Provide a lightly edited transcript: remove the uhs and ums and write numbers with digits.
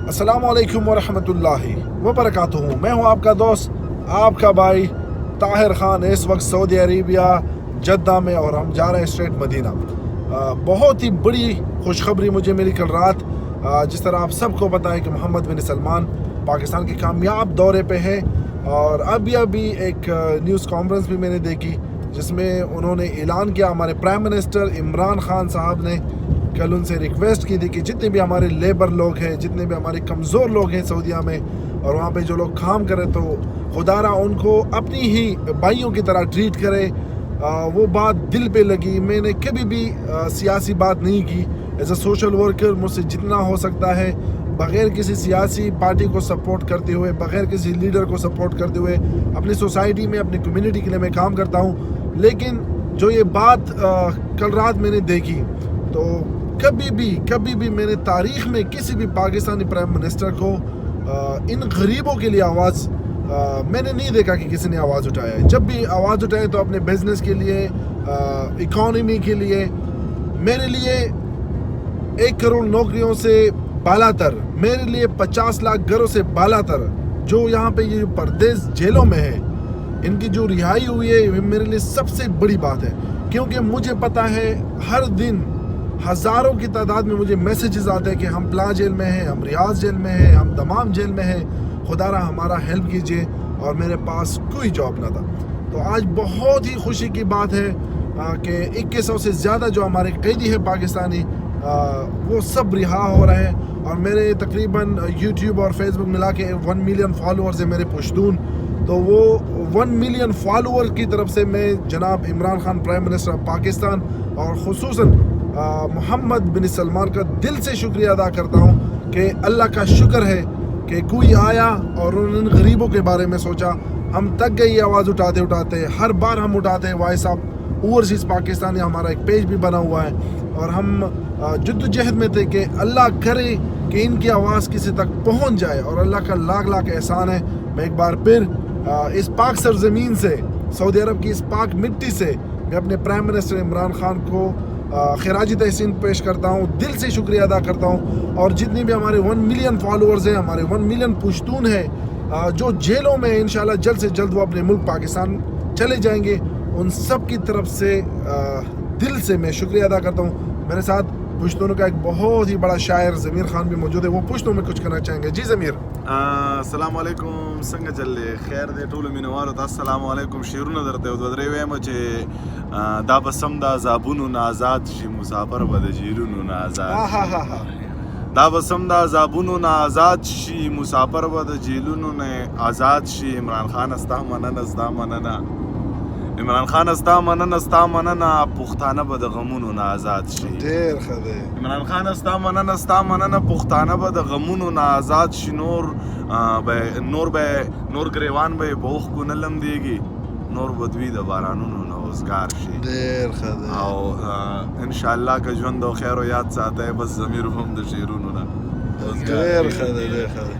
अस्सलाम वालेकुम वरहमतुल्लाहि वबरकातुहू। मैं हूँ आपका दोस्त, आपका भाई ताहिर ख़ान। इस वक्त सऊदी अरेबिया जद्दा में और हम जा रहे हैं स्ट्रेट मदीना। बहुत ही बड़ी खुशखबरी मुझे मिली कल रात। जिस तरह आप सबको पता है कि मोहम्मद बिन सलमान पाकिस्तान के कामयाब दौरे पे है, और अभी एक न्यूज़ कॉन्फ्रेंस भी मैंने देखी जिसमें उन्होंने ऐलान किया, हमारे प्राइम मिनिस्टर इमरान खान साहब ने कल उनसे रिक्वेस्ट की थी कि जितने भी हमारे लेबर लोग हैं, जितने भी हमारे कमज़ोर लोग हैं सऊदीया में और वहाँ पे जो लोग काम करें, तो खुदारा उनको अपनी ही भाइयों की तरह ट्रीट करे। वो बात दिल पे लगी। मैंने कभी भी सियासी बात नहीं की। एज अ सोशल वर्कर मुझसे जितना हो सकता है, बग़ैर किसी सियासी पार्टी को सपोर्ट करते हुए, बग़ैर किसी लीडर को सपोर्ट करते हुए अपनी सोसाइटी में, अपनी कम्युनिटी के लिए मैं काम करता हूँ। लेकिन जो ये बात कल रात मैंने देखी, तो कभी भी मैंने तारीख़ में किसी भी पाकिस्तानी प्राइम मिनिस्टर को इन गरीबों के लिए आवाज़ मैंने नहीं देखा कि किसी ने आवाज़ उठाया है। जब भी आवाज़ उठाए तो अपने बिजनेस के लिए, इकॉनमी के लिए। मेरे लिए 1 करोड़ नौकरियों से बालातर, मेरे लिए 50 लाख घरों से बालातर जो यहाँ पे ये परदेश जेलों में है, इनकी जो रिहाई हुई है, मेरे लिए सबसे बड़ी बात है। क्योंकि मुझे पता है हर दिन हज़ारों की तादाद में मुझे मैसेजेस आते हैं कि हम प्ला जेल में हैं, हम रियाज जेल में हैं, हम दमाम जेल में हैं, खुदारा हमारा हेल्प कीजिए। और मेरे पास कोई जॉब ना था। तो आज बहुत ही खुशी की बात है कि 2100 से ज़्यादा जो हमारे कैदी है पाकिस्तानी, वो सब रिहा हो रहे हैं। और मेरे तकरीबन यूट्यूब और फेसबुक मिला के 1 मिलियन फॉलोअर्स है मेरे पश्तून। तो वो 1 मिलियन फॉलोअर की तरफ से मैं जनाब Imran Khan prime minister of Pakistan और ख़ुसूसन मोहम्मद बिन सलमान का दिल से शुक्रिया अदा करता हूँ कि अल्लाह का शुक्र है कि कोई आया और उन गरीबों के बारे में सोचा। हम तक गई आवाज़ उठाते उठाते, हर बार हम उठाते हैं। वाइस साहब ओवरसीज़ पाकिस्तानी, हमारा एक पेज भी बना हुआ है, और हम जद्दोजहद में थे कि अल्लाह करे कि इनकी आवाज़ किसी तक पहुँच जाए। और अल्लाह का लाख एहसान है। मैं एक बार फिर इस पाक सरजमीन से, सऊदी अरब की इस पाक मिट्टी से, मैं अपने प्राइम मिनिस्टर इमरान खान को खिराजी तहसीन पेश करता हूँ, दिल से शुक्रिया अदा करता हूँ। और जितने भी हमारे 1 मिलियन फॉलोअर्स हैं, हमारे 1 मिलियन पश्तून हैं जो जेलों में हैं, इंशाल्लाह जल्द से जल्द वो अपने मुल्क पाकिस्तान चले जाएंगे, उन सब की तरफ से दिल से मैं शुक्रिया अदा करता हूँ। मेरे साथ पश्तूनों का एक बहुत ही बड़ा शायर ज़मीर खान भी मौजूद है, वो पश्तों में कुछ कहना चाहेंगे। जी ज़मीर। अस्सलाम वालेकुम, संग चले खैर दे टोल मिनवारो ता अस्सलाम वालेकुम। शेरुना दरते वदरे वे मचे दा बसम दा जाबुनु नाजाद शि मुसाफर बद जीरुनु नाजाद दा बसम दा जाबुनु नाजाद शि मुसाफर बद जीलुनु ने आजाद शि। इमरान खान अस्ता मनना इमरान खान अस्ता मनना पुख्ताना बद गमुनु ना आजाद शि। इमरान खान अस्ता मनना पुख्ताना बद गमुनु ना आजाद शि। नूर ग्रेवान बे बोख को नलम देगी, नूर बदवी द बारानुनु ना रोजगार शि। आओ इंशाअल्लाह का जवन दो खैर याद साथ है, बस ज़मीर हम द शेरुनु ना रोजगार।